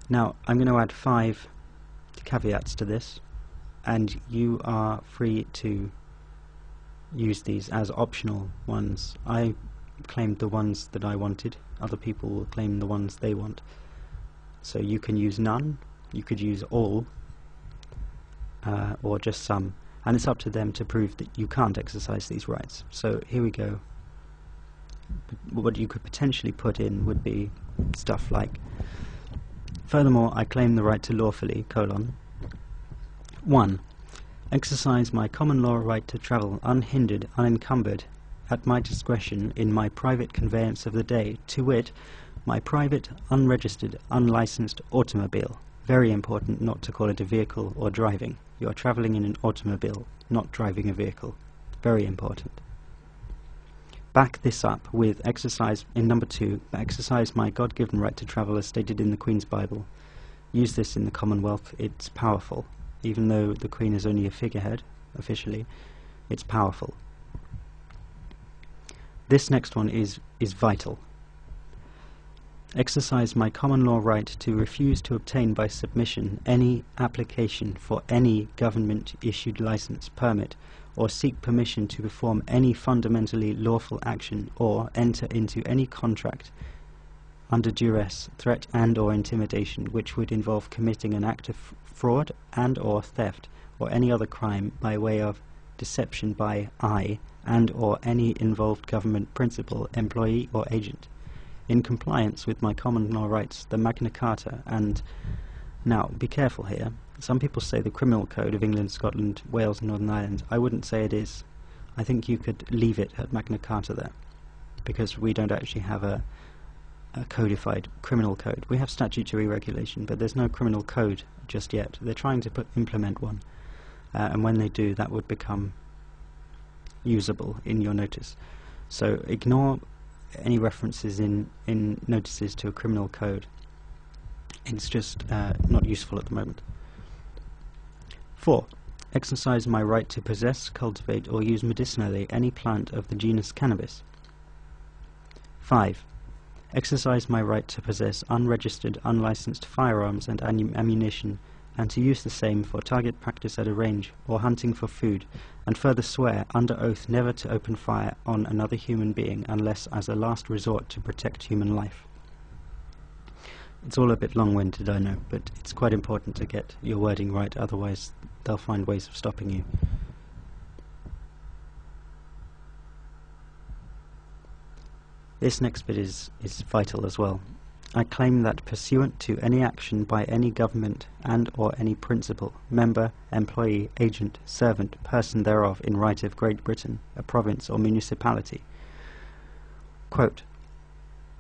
Now, I'm going to add 5 caveats to this, and you are free to use these as optional ones. I claimed the ones that I wanted, other people will claim the ones they want. So you can use none, you could use all, or just some, and it's up to them to prove that you can't exercise these rights. So here we go. What you could potentially put in would be stuff like, furthermore, I claim the right to lawfully, 1. Exercise my common law right to travel unhindered, unencumbered, at my discretion in my private conveyance of the day, to wit, my private, unregistered, unlicensed automobile. Very important not to call it a vehicle or driving. You are travelling in an automobile, not driving a vehicle. Very important. Back this up with exercise, in number 2, exercise my God-given right to travel as stated in the Queen's Bible. Use this in the Commonwealth, it's powerful. Even though the Queen is only a figurehead, officially, it's powerful. This next one is vital. Exercise my common law right to refuse to obtain by submission any application for any government-issued license, permit, or seek permission to perform any fundamentally lawful action or enter into any contract under duress, threat and or intimidation which would involve committing an act of fraud and or theft or any other crime by way of deception by I and or any involved government principal, employee or agent, in compliance with my common law rights, the Magna Carta. And now, be careful here. Some people say the Criminal Code of England, Scotland, Wales and Northern Ireland. I wouldn't say it is. I think you could leave it at Magna Carta there, because we don't actually have a codified criminal code. We have statutory regulation, but there's no criminal code just yet. They're trying to implement one, and when they do, that would become usable in your notice. So ignore any references in notices to a criminal code. It's just not useful at the moment. 4. Exercise my right to possess, cultivate or use medicinally any plant of the genus cannabis. 5. Exercise my right to possess unregistered, unlicensed firearms and ammunition, and to use the same for target practice at a range or hunting for food, and further swear under oath never to open fire on another human being unless as a last resort to protect human life. It's all a bit long-winded, I know, but it's quite important to get your wording right, otherwise they'll find ways of stopping you. This next bit is vital as well. I claim that pursuant to any action by any government and or any principal, member, employee, agent, servant, person thereof in right of Great Britain, a province or municipality, quote,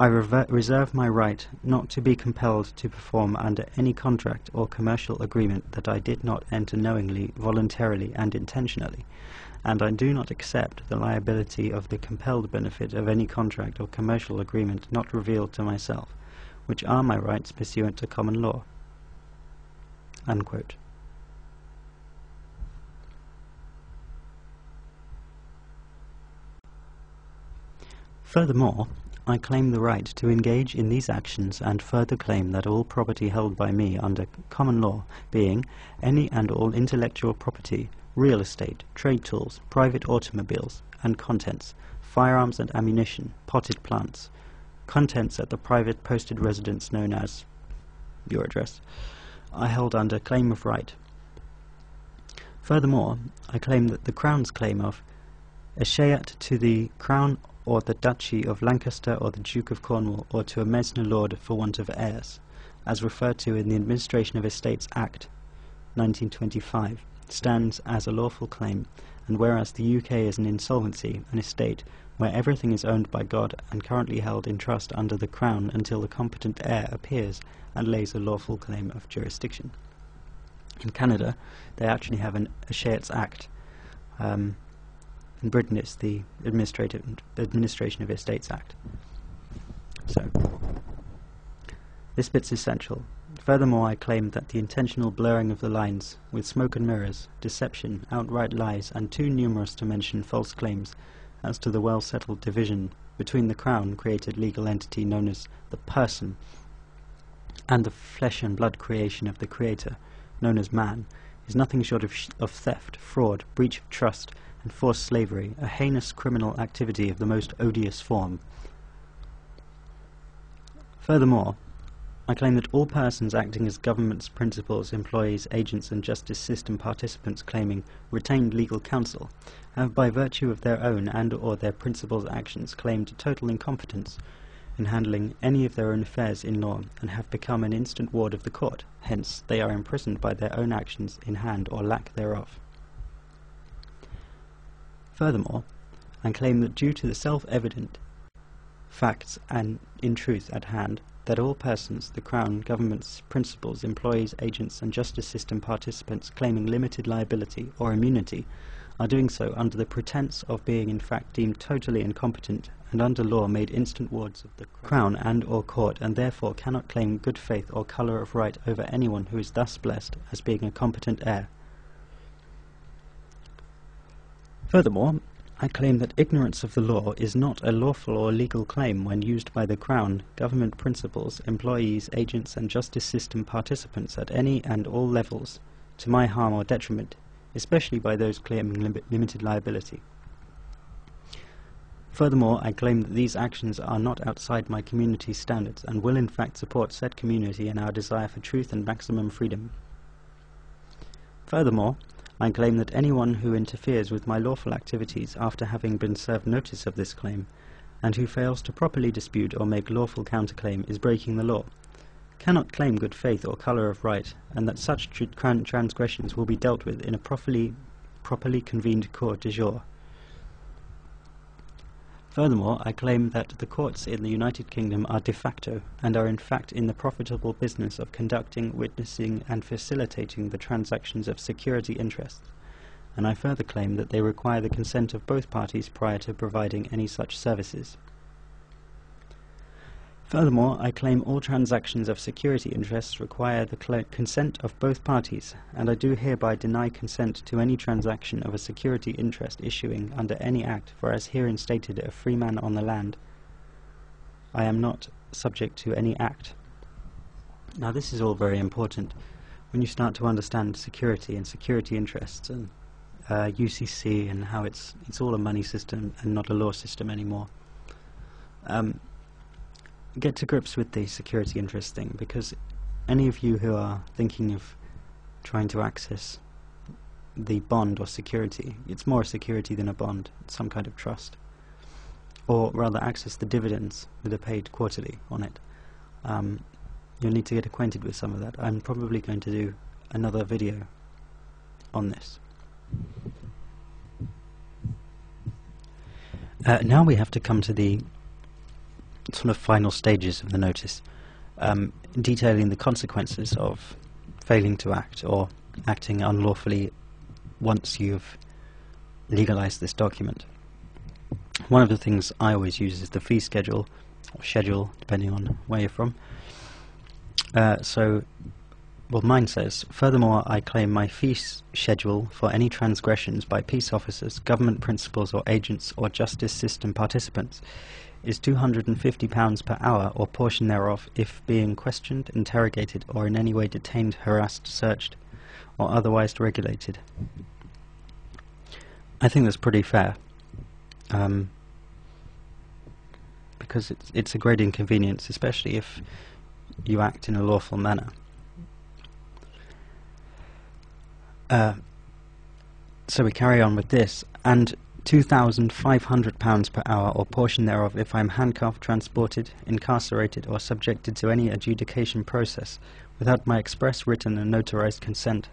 I reserve my right not to be compelled to perform under any contract or commercial agreement that I did not enter knowingly, voluntarily and intentionally, and I do not accept the liability of the compelled benefit of any contract or commercial agreement not revealed to myself, which are my rights pursuant to common law. Unquote. Furthermore, I claim the right to engage in these actions and further claim that all property held by me under common law, being any and all intellectual property, real estate, trade tools, private automobiles and contents, firearms and ammunition, potted plants, contents at the private posted residence known as your address, I held under claim of right. Furthermore, I claim that the Crown's claim of escheat to the Crown or the Duchy of Lancaster or the Duke of Cornwall or to a mesne lord for want of heirs, as referred to in the Administration of Estates Act 1925, stands as a lawful claim, and whereas the UK is an insolvency, an estate, where everything is owned by God and currently held in trust under the Crown until the competent heir appears and lays a lawful claim of jurisdiction. In Canada, they actually have an Escheats Act. In Britain, it's the Administration of Estates Act. So, this bit's essential. Furthermore, I claim that the intentional blurring of the lines, with smoke and mirrors, deception, outright lies, and too numerous to mention false claims, as to the well-settled division between the Crown-created legal entity known as the person, and the flesh and blood creation of the Creator, known as man, is nothing short of theft, fraud, breach of trust, and forced slavery, a heinous criminal activity of the most odious form. Furthermore, I claim that all persons acting as government's principals, employees, agents, and justice system participants claiming retained legal counsel have, by virtue of their own and/or their principals' actions, claimed total incompetence in handling any of their own affairs in law, and have become an instant ward of the court. Hence, they are imprisoned by their own actions in hand or lack thereof. Furthermore, I claim that due to the self-evident facts and in truth at hand, that all persons, the Crown, government's principals, employees, agents, and justice system participants claiming limited liability or immunity are doing so under the pretense of being in fact deemed totally incompetent and under law made instant wards of the Crown and or court, and therefore cannot claim good faith or colour of right over anyone who is thus blessed as being a competent heir. Furthermore, I claim that ignorance of the law is not a lawful or legal claim when used by the Crown, government principals, employees, agents, and justice system participants at any and all levels, to my harm or detriment, especially by those claiming limited liability. Furthermore, I claim that these actions are not outside my community's standards and will in fact support said community in our desire for truth and maximum freedom. Furthermore, I claim that anyone who interferes with my lawful activities after having been served notice of this claim, and who fails to properly dispute or make lawful counterclaim, is breaking the law, cannot claim good faith or colour of right, and that such transgressions will be dealt with in a properly convened court de jour. Furthermore, I claim that the courts in the United Kingdom are de facto, and are in fact in the profitable business of conducting, witnessing, and facilitating the transactions of security interests, and I further claim that they require the consent of both parties prior to providing any such services. Furthermore, I claim all transactions of security interests require the consent of both parties, and I do hereby deny consent to any transaction of a security interest issuing under any act, for as herein stated, a free man on the land, I am not subject to any act. Now this is all very important when you start to understand security and security interests and UCC and how it's all a money system and not a law system anymore. Get to grips with the security interest thing, because any of you who are thinking of trying to access the bond or security, it's more a security than a bond, it's some kind of trust, or rather access the dividends that are paid quarterly on it, you'll need to get acquainted with some of that. I'm probably going to do another video on this. Now we have to come to the sort of final stages of the notice, detailing the consequences of failing to act or acting unlawfully once you've legalized this document. One of the things I always use is the fee schedule, or schedule, depending on where you're from. Well, mine says, furthermore, I claim my fee schedule for any transgressions by peace officers, government principals or agents or justice system participants is £250 per hour or portion thereof if being questioned, interrogated, or in any way detained, harassed, searched, or otherwise regulated. I think that's pretty fair, because it's a great inconvenience, especially if you act in a lawful manner. So we carry on with this, and £2,500 per hour or portion thereof if I am handcuffed, transported, incarcerated, or subjected to any adjudication process without my express written and notarized consent,